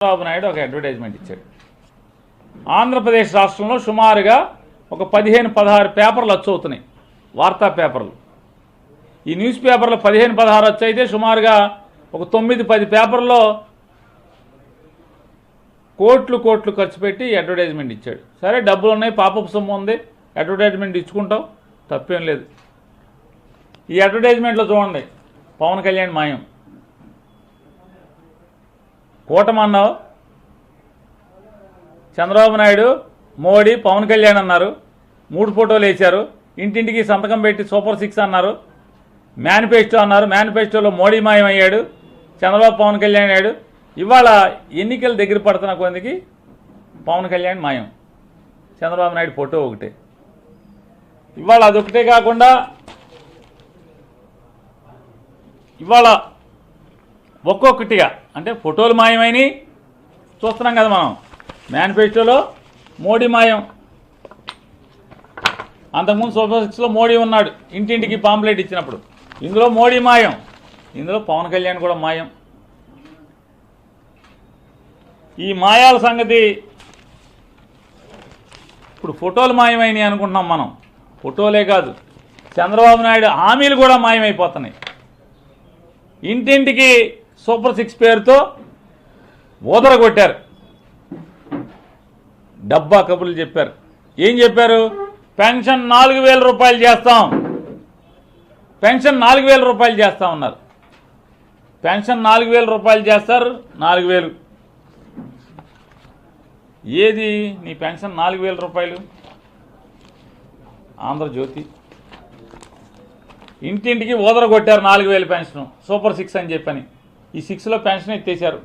చంద్రబాబు నాయుడు ఒక అడ్వర్టైజ్మెంట్ ఇచ్చాడు. ఆంధ్రప్రదేశ్ రాష్ట్రంలో సుమారుగా ఒక 15-16 పేపర్లు వచ్చవుతున్నాయి, వార్తా పేపర్లు. ఈ న్యూస్ పేపర్లు 15-16 వచ్చైతే సుమారుగా ఒక 9-10 పేపర్లో కోట్లు ఖర్చు పెట్టి అడ్వర్టైజ్మెంట్ ఇచ్చాడు. సరే, డబ్బులు ఉన్నాయి, పాపపు సొమ్ము ఉంది, అడ్వర్టైజ్మెంట్ ఇచ్చుకుంటాం, తప్పేం లేదు. ఈ అడ్వర్టైజ్మెంట్లో చూడండి, పవన్ కళ్యాణ్ మాయం. కూటమి అన్నావు, చంద్రబాబు నాయుడు, మోడీ, పవన్ కళ్యాణ్ అన్నారు, 3 ఫోటోలు వేశారు, ఇంటింటికి సంతకం పెట్టి సూపర్ 6 అన్నారు, మేనిఫెస్టో అన్నారు, మేనిఫెస్టోలో మోడీ మాయం అయ్యాడు, చంద్రబాబు పవన్ కళ్యాణ్ అయ్యాడు. ఇవాళ ఎన్నికలు దగ్గర పడుతున్న కొందికి పవన్ కళ్యాణ్ మాయం, చంద్రబాబు నాయుడు ఫోటో ఒకటే. ఇవాళ అదొకటే కాకుండా ఇవాళ ఒక్కొక్కటిగా అంటే ఫోటోలు మాయమైనవి చూస్తున్నాం కదా మనం. మేనిఫెస్టోలో మోడీ మాయం, అంతకుముందు సూపర్ 6లో మోడీ ఉన్నాడు, ఇంటింటికి పాంప్లెట్ ఇచ్చినప్పుడు. ఇందులో మోడీ మాయం, ఇందులో పవన్ కళ్యాణ్ కూడా మాయం. ఈ మాయాల సంగతి ఇప్పుడు ఫోటోలు మాయమైనవి అనుకుంటున్నాం మనం. ఫోటోలే కాదు, చంద్రబాబు నాయుడు హామీలు కూడా మాయమైపోతున్నాయి. ఇంటింటికి సూపర్ 6 పేరుతో ఊదర కొట్టారు, డబ్బా కబుర్లు చెప్పారు. ఏం చెప్పారు? పెన్షన్ 4,000 రూపాయలు చేస్తాం, పెన్షన్ 4,000 రూపాయలు చేస్తా ఉన్నారు. పెన్షన్ 4,000 రూపాయలు చేస్తారు. 4,000 ఏది నీ పెన్షన్? 4,000 రూపాయలు. ఆంధ్రజ్యోతి ఇంటింటికి ఊదర కొట్టారు 4,000 పెన్షన్, సూపర్ 6 అని చెప్పని. ఈ 6లో పెన్షన్ ఎత్తేసారు.